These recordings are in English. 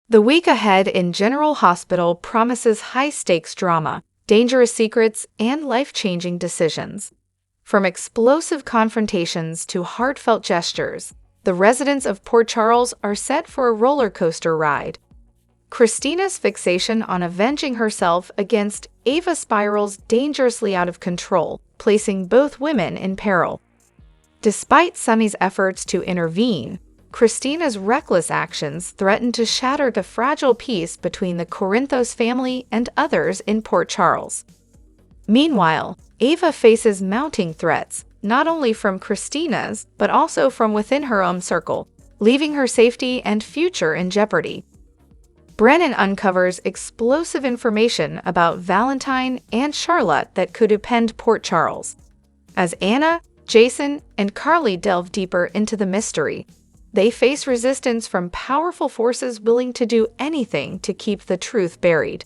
The week ahead in General Hospital promises high-stakes drama, dangerous secrets, and life-changing decisions. From explosive confrontations to heartfelt gestures, the residents of Port Charles are set for a roller coaster ride. Christina's fixation on avenging herself against Ava spirals dangerously out of control, placing both women in peril. Despite Sunny's efforts to intervene, Christina's reckless actions threaten to shatter the fragile peace between the Corinthos family and others in Port Charles. Meanwhile, Ava faces mounting threats, not only from Christina's, but also from within her own circle, leaving her safety and future in jeopardy. Brennan uncovers explosive information about Valentine and Charlotte that could upend Port Charles. As Anna, Jason, and Carly delve deeper into the mystery, they face resistance from powerful forces willing to do anything to keep the truth buried.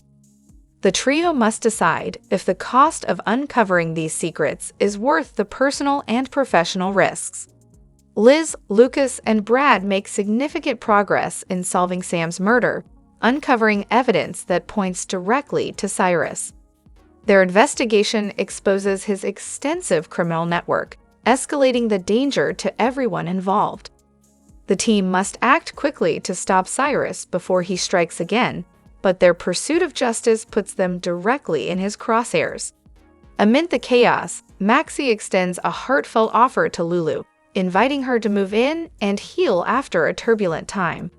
The trio must decide if the cost of uncovering these secrets is worth the personal and professional risks. Liz, Lucas, and Brad make significant progress in solving Sam's murder, uncovering evidence that points directly to Cyrus. Their investigation exposes his extensive criminal network, escalating the danger to everyone involved. The team must act quickly to stop Cyrus before he strikes again, but their pursuit of justice puts them directly in his crosshairs. Amid the chaos, Maxie extends a heartfelt offer to Lulu, inviting her to move in and heal after a turbulent time.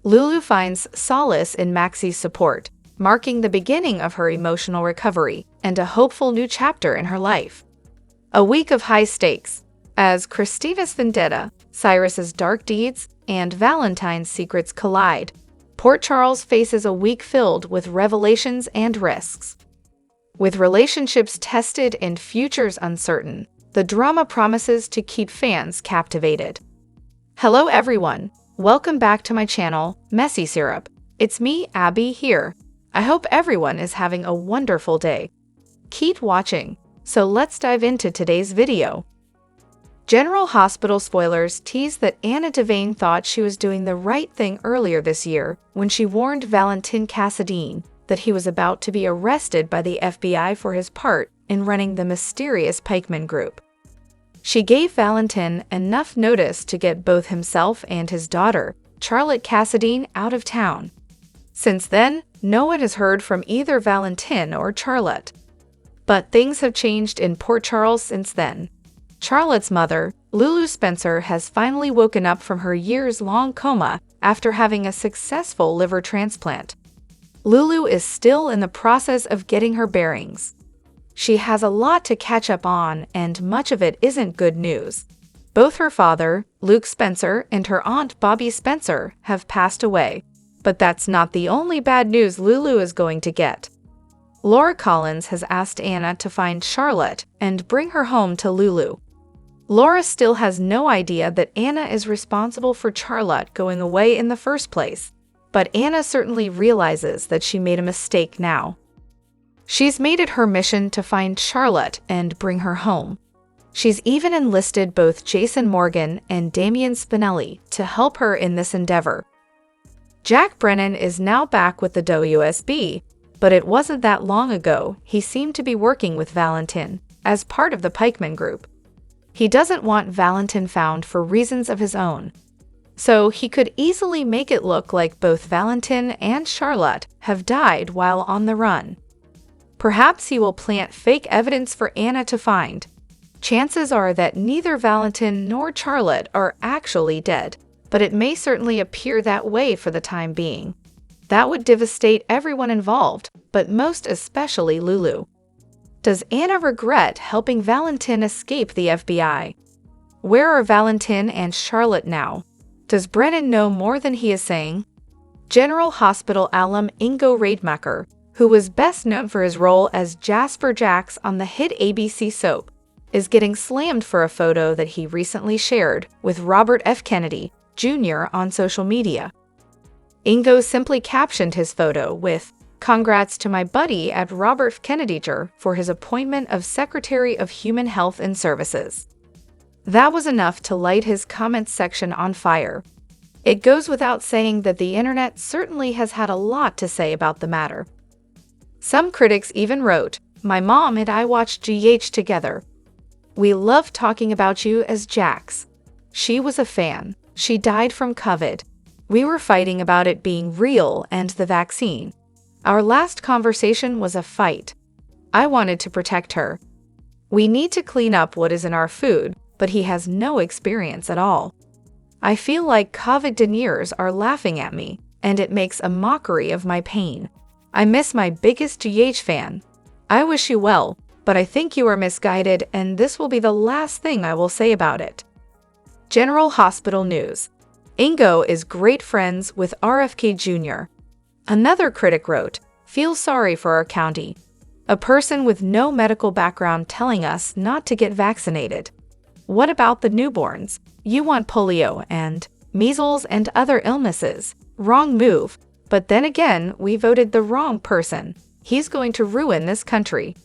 Lulu finds solace in Maxie's support, marking the beginning of her emotional recovery and a hopeful new chapter in her life. A week of high stakes, as Christina's vendetta, Cyrus's dark deeds, and Valentine's secrets collide. Port Charles faces a week filled with revelations and risks. With relationships tested and futures uncertain, the drama promises to keep fans captivated. Hello everyone, welcome back to my channel, Messy Syrup. It's me, Abby, here. I hope everyone is having a wonderful day. Keep watching, so let's dive into today's video. General Hospital spoilers tease that Anna Devane thought she was doing the right thing earlier this year when she warned Valentin Cassadine that he was about to be arrested by the FBI for his part in running the mysterious pikeman group. She gave Valentin enough notice to get both himself and his daughter, Charlotte Cassadine, out of town. Since then, no one has heard from either Valentin or Charlotte. But things have changed in Port Charles since then. Charlotte's mother, Lulu Spencer, has finally woken up from her years-long coma after having a successful liver transplant. Lulu is still in the process of getting her bearings. She has a lot to catch up on, and much of it isn't good news. Both her father, Luke Spencer, and her aunt, Bobby Spencer, have passed away. But that's not the only bad news Lulu is going to get. Laura Collins has asked Anna to find Charlotte and bring her home to Lulu. Laura still has no idea that Anna is responsible for Charlotte going away in the first place, but Anna certainly realizes that she made a mistake now. She's made it her mission to find Charlotte and bring her home. She's even enlisted both Jason Morgan and Damian Spinelli to help her in this endeavor. Jack Brennan is now back with the WSB, but it wasn't that long ago he seemed to be working with Valentin as part of the pikeman group. He doesn't want Valentin found for reasons of his own, so he could easily make it look like both Valentin and Charlotte have died while on the run. Perhaps he will plant fake evidence for Anna to find. Chances are that neither Valentin nor Charlotte are actually dead, but it may certainly appear that way for the time being. That would devastate everyone involved, but most especially Lulu. Does Anna regret helping Valentin escape the FBI? Where are Valentin and Charlotte now? Does Brennan know more than he is saying? General Hospital alum Ingo Rademacher, who was best known for his role as Jasper Jacks on the hit ABC soap, is getting slammed for a photo that he recently shared with Robert F. Kennedy, Jr. on social media. Ingo simply captioned his photo with, "Congrats to my buddy at Robert F. Kennedy Jr. for his appointment of Secretary of Human Health and Services." That was enough to light his comments section on fire. It goes without saying that the internet certainly has had a lot to say about the matter. Some critics even wrote, "My mom and I watched GH together. We love talking about you as Jax. She was a fan. She died from COVID. We were fighting about it being real and the vaccine. Our last conversation was a fight. I wanted to protect her. We need to clean up what is in our food, but he has no experience at all. I feel like COVID deniers are laughing at me, and it makes a mockery of my pain. I miss my biggest GH fan. I wish you well, but I think you are misguided, and this will be the last thing I will say about it." General Hospital News. Ingo is great friends with RFK Jr. Another critic wrote, "Feel sorry for our county. A person with no medical background telling us not to get vaccinated. What about the newborns? You want polio and measles and other illnesses. Wrong move. But then again, we voted the wrong person. He's going to ruin this country."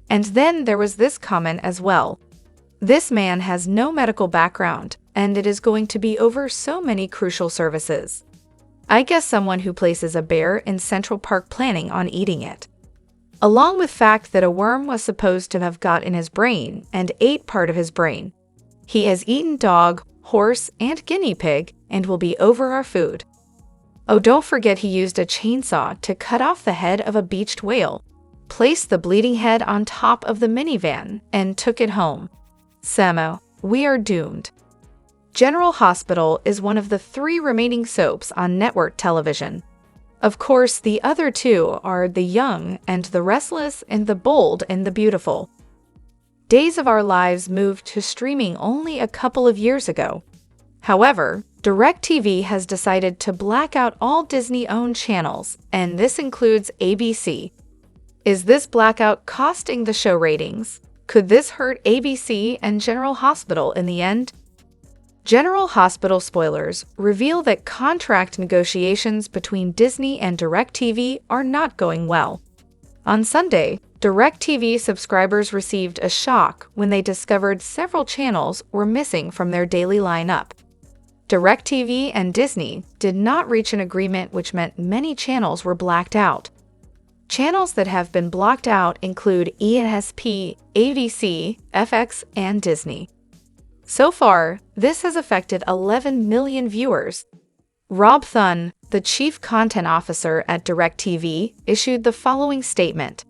And then there was this comment as well. "This man has no medical background, and it is going to be over so many crucial services. I guess someone who places a bear in Central Park planning on eating it." Along with fact that a worm was supposed to have got in his brain and ate part of his brain. He has eaten dog, horse, and guinea pig and will be over our food. Oh, don't forget he used a chainsaw to cut off the head of a beached whale, placed the bleeding head on top of the minivan, and took it home. Samo, we are doomed. General Hospital is one of the 3 remaining soaps on network television. Of course, the other 2 are The Young and the Restless and The Bold and the Beautiful. Days of Our Lives moved to streaming only a couple of years ago. However, DirecTV has decided to black out all Disney-owned channels, and this includes ABC. Is this blackout costing the show ratings? Could this hurt ABC and General Hospital in the end? General Hospital spoilers reveal that contract negotiations between Disney and DirecTV are not going well. On Sunday, DirecTV subscribers received a shock when they discovered several channels were missing from their daily lineup. DirecTV and Disney did not reach an agreement, which meant many channels were blacked out. Channels that have been blocked out include ESP, ABC, FX, and Disney. So far, this has affected 11 million viewers. Rob Thun, the chief content officer at DirecTV, issued the following statement.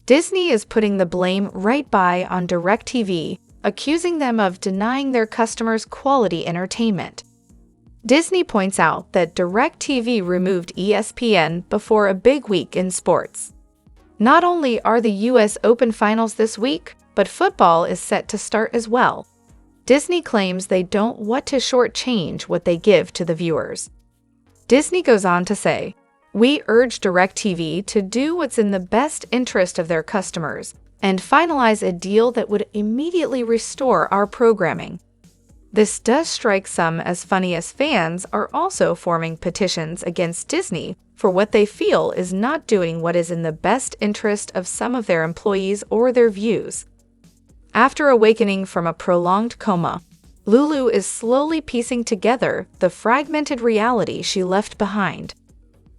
Disney is putting the blame right by on DirecTV, accusing them of denying their customers quality entertainment. Disney points out that DirecTV removed ESPN before a big week in sports. Not only are the US Open finals this week, but football is set to start as well. Disney claims they don't want to shortchange what they give to the viewers. Disney goes on to say, "We urge DirecTV to do what's in the best interest of their customers and finalize a deal that would immediately restore our programming." This does strike some as funny, as fans are also forming petitions against Disney for what they feel is not doing what is in the best interest of some of their employees or their views. After awakening from a prolonged coma, Lulu is slowly piecing together the fragmented reality she left behind.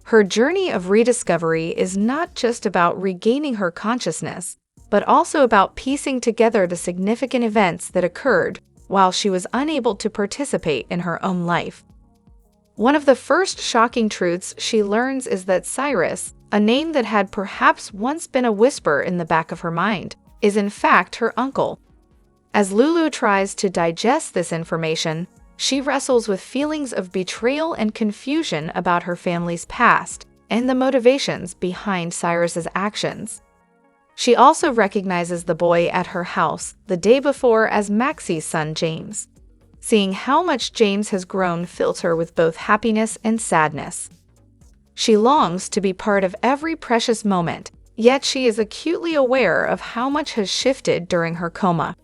Her journey of rediscovery is not just about regaining her consciousness, but also about piecing together the significant events that occurred while she was unable to participate in her own life. One of the first shocking truths she learns is that Cyrus, a name that had perhaps once been a whisper in the back of her mind, is in fact her uncle. As Lulu tries to digest this information, she wrestles with feelings of betrayal and confusion about her family's past and the motivations behind Cyrus's actions. She also recognizes the boy at her house the day before as Maxie's son James. Seeing how much James has grown fills her with both happiness and sadness. She longs to be part of every precious moment, yet she is acutely aware of how much has shifted during her coma.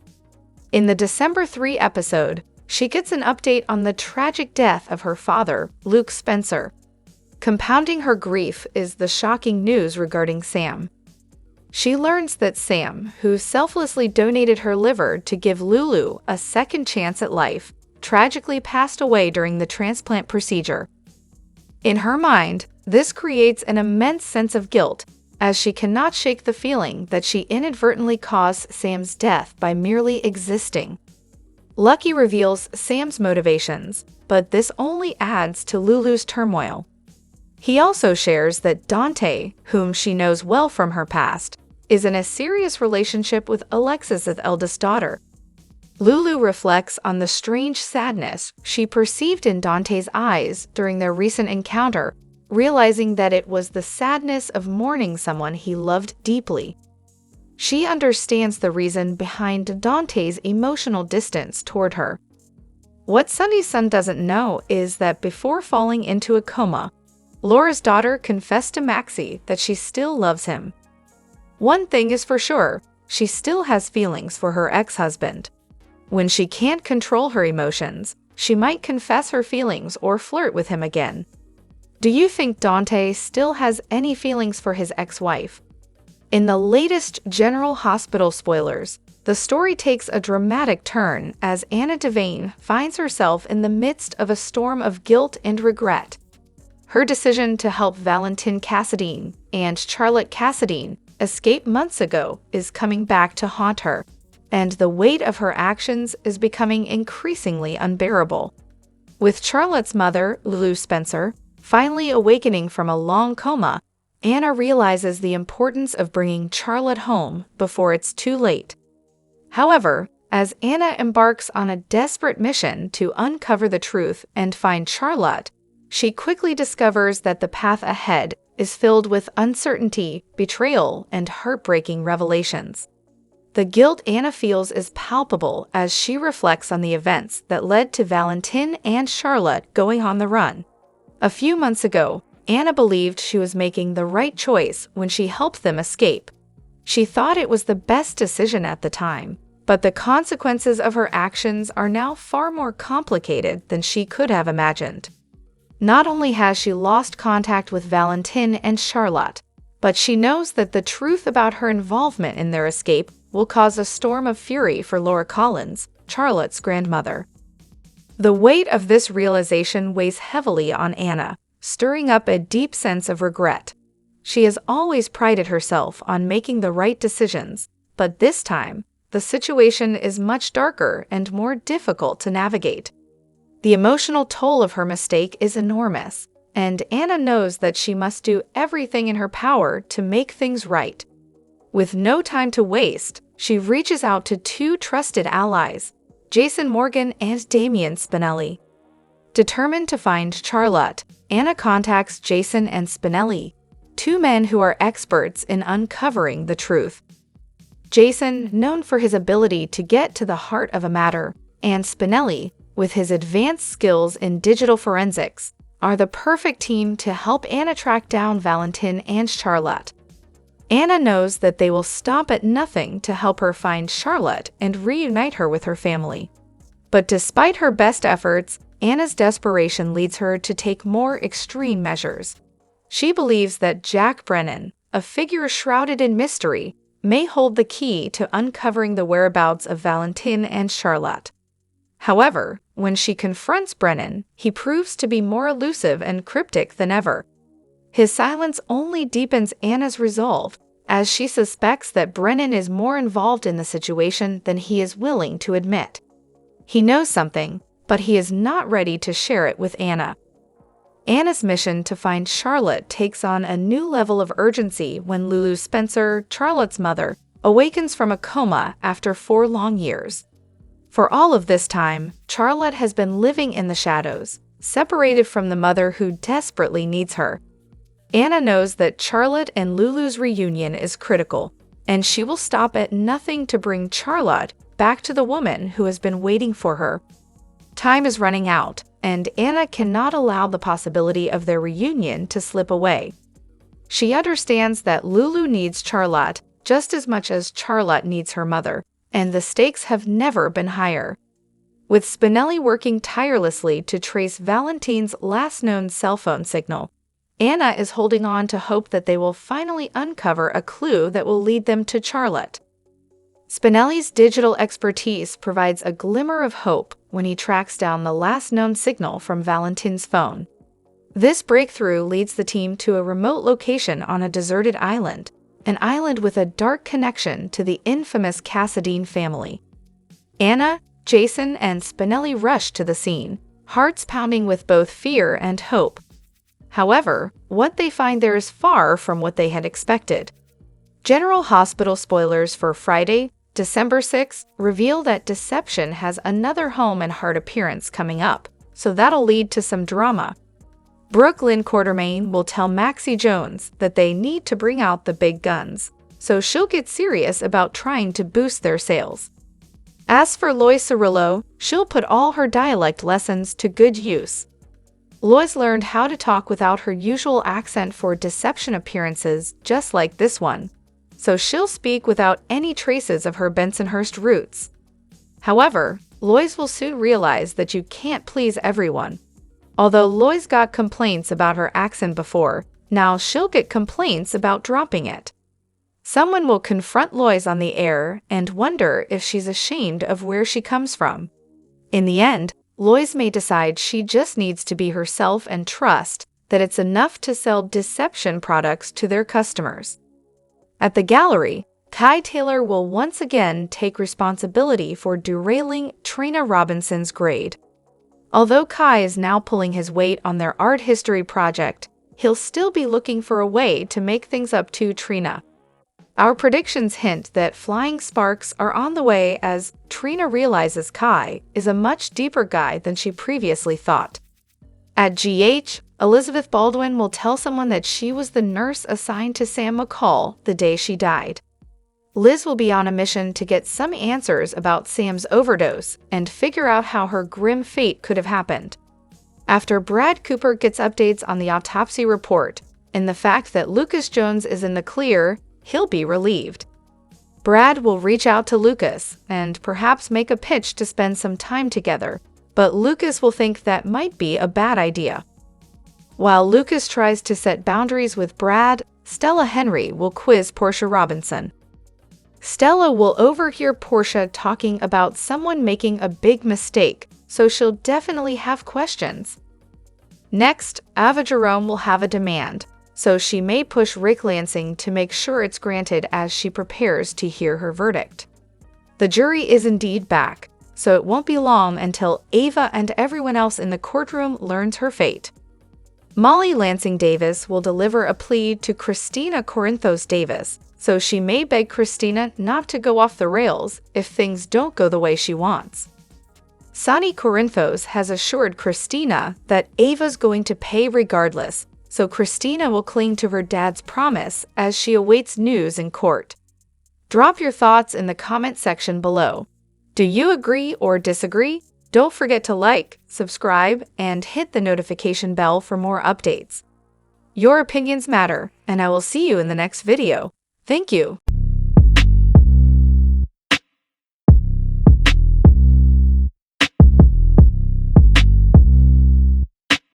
In the December 3 episode, she gets an update on the tragic death of her father, Luke Spencer. Compounding her grief is the shocking news regarding Sam. She learns that Sam, who selflessly donated her liver to give Lulu a second chance at life, tragically passed away during the transplant procedure. In her mind, this creates an immense sense of guilt, as she cannot shake the feeling that she inadvertently caused Sam's death by merely existing. Lucky reveals Sam's motivations, but this only adds to Lulu's turmoil. He also shares that Dante, whom she knows well from her past, is in a serious relationship with Alexis's eldest daughter. Lulu reflects on the strange sadness she perceived in Dante's eyes during their recent encounter, realizing that it was the sadness of mourning someone he loved deeply. She understands the reason behind Dante's emotional distance toward her. What Sunny Sun doesn't know is that before falling into a coma, Laura's daughter confessed to Maxie that she still loves him. One thing is for sure, she still has feelings for her ex-husband. When she can't control her emotions, she might confess her feelings or flirt with him again. Do you think Dante still has any feelings for his ex-wife? In the latest General Hospital spoilers, the story takes a dramatic turn as Anna Devane finds herself in the midst of a storm of guilt and regret. Her decision to help Valentin Cassadine and Charlotte Cassadine escape months ago is coming back to haunt her, and the weight of her actions is becoming increasingly unbearable. With Charlotte's mother, Lulu Spencer, finally awakening from a long coma, Anna realizes the importance of bringing Charlotte home before it's too late. However, as Anna embarks on a desperate mission to uncover the truth and find Charlotte, she quickly discovers that the path ahead is filled with uncertainty, betrayal, and heartbreaking revelations. The guilt Anna feels is palpable as she reflects on the events that led to Valentin and Charlotte going on the run. A few months ago, Anna believed she was making the right choice when she helped them escape. She thought it was the best decision at the time, but the consequences of her actions are now far more complicated than she could have imagined. Not only has she lost contact with Valentin and Charlotte, but she knows that the truth about her involvement in their escape will cause a storm of fury for Laura Collins, Charlotte's grandmother. The weight of this realization weighs heavily on Anna, stirring up a deep sense of regret. She has always prided herself on making the right decisions, but this time, the situation is much darker and more difficult to navigate. The emotional toll of her mistake is enormous, and Anna knows that she must do everything in her power to make things right. With no time to waste, she reaches out to two trusted allies, Jason Morgan and Damian Spinelli. Determined to find Charlotte, Anna contacts Jason and Spinelli, two men who are experts in uncovering the truth. Jason, known for his ability to get to the heart of a matter, and Spinelli, with his advanced skills in digital forensics, are the perfect team to help Anna track down Valentin and Charlotte. Anna knows that they will stop at nothing to help her find Charlotte and reunite her with her family. But despite her best efforts, Anna's desperation leads her to take more extreme measures. She believes that Jack Brennan, a figure shrouded in mystery, may hold the key to uncovering the whereabouts of Valentin and Charlotte. However, when she confronts Brennan, he proves to be more elusive and cryptic than ever. His silence only deepens Anna's resolve, as she suspects that Brennan is more involved in the situation than he is willing to admit. He knows something, but he is not ready to share it with Anna. Anna's mission to find Charlotte takes on a new level of urgency when Lulu Spencer, Charlotte's mother, awakens from a coma after 4 long years. For all of this time, Charlotte has been living in the shadows, separated from the mother who desperately needs her. Anna knows that Charlotte and Lulu's reunion is critical, and she will stop at nothing to bring Charlotte back to the woman who has been waiting for her. Time is running out, and Anna cannot allow the possibility of their reunion to slip away. She understands that Lulu needs Charlotte just as much as Charlotte needs her mother, and the stakes have never been higher. With Spinelli working tirelessly to trace Valentin's last known cell phone signal, Anna is holding on to hope that they will finally uncover a clue that will lead them to Charlotte. Spinelli's digital expertise provides a glimmer of hope when he tracks down the last known signal from Valentin's phone. This breakthrough leads the team to a remote location on a deserted island, an island with a dark connection to the infamous Cassadine family. Anna, Jason, and Spinelli rush to the scene, hearts pounding with both fear and hope. However, what they find there is far from what they had expected. General Hospital spoilers for Friday, December 6th reveal that Deception has another home and heart appearance coming up, so that'll lead to some drama. Brooklyn Quartermain will tell Maxie Jones that they need to bring out the big guns, so she'll get serious about trying to boost their sales. As for Lois Cirillo, she'll put all her dialect lessons to good use. Lois learned how to talk without her usual accent for Deception appearances just like this one, so she'll speak without any traces of her Bensonhurst roots. However, Lois will soon realize that you can't please everyone. Although Lois got complaints about her accent before, now she'll get complaints about dropping it. Someone will confront Lois on the air and wonder if she's ashamed of where she comes from. In the end, Lois may decide she just needs to be herself and trust that it's enough to sell Deception products to their customers. At the gallery, Kai Taylor will once again take responsibility for derailing Trina Robinson's grade. Although Kai is now pulling his weight on their art history project, he'll still be looking for a way to make things up to Trina. Our predictions hint that flying sparks are on the way as Trina realizes Kai is a much deeper guy than she previously thought. At GH, Elizabeth Baldwin will tell someone that she was the nurse assigned to Sam McCall the day she died. Liz will be on a mission to get some answers about Sam's overdose and figure out how her grim fate could have happened. After Brad Cooper gets updates on the autopsy report and the fact that Lucas Jones is in the clear, he'll be relieved. Brad will reach out to Lucas and perhaps make a pitch to spend some time together, but Lucas will think that might be a bad idea. While Lucas tries to set boundaries with Brad, Stella Henry will quiz Portia Robinson. Stella will overhear Portia talking about someone making a big mistake, so she'll definitely have questions. Next, Ava Jerome will have a demand, so she may push Rick Lansing to make sure it's granted as she prepares to hear her verdict. The jury is indeed back, so it won't be long until Ava and everyone else in the courtroom learns her fate. Molly Lansing Davis will deliver a plea to Christina Corinthos Davis, so she may beg Christina not to go off the rails if things don't go the way she wants. Sonny Corinthos has assured Christina that Ava's going to pay regardless, so Christina will cling to her dad's promise as she awaits news in court. Drop your thoughts in the comment section below. Do you agree or disagree? Don't forget to like, subscribe, and hit the notification bell for more updates. Your opinions matter, and I will see you in the next video. Thank you.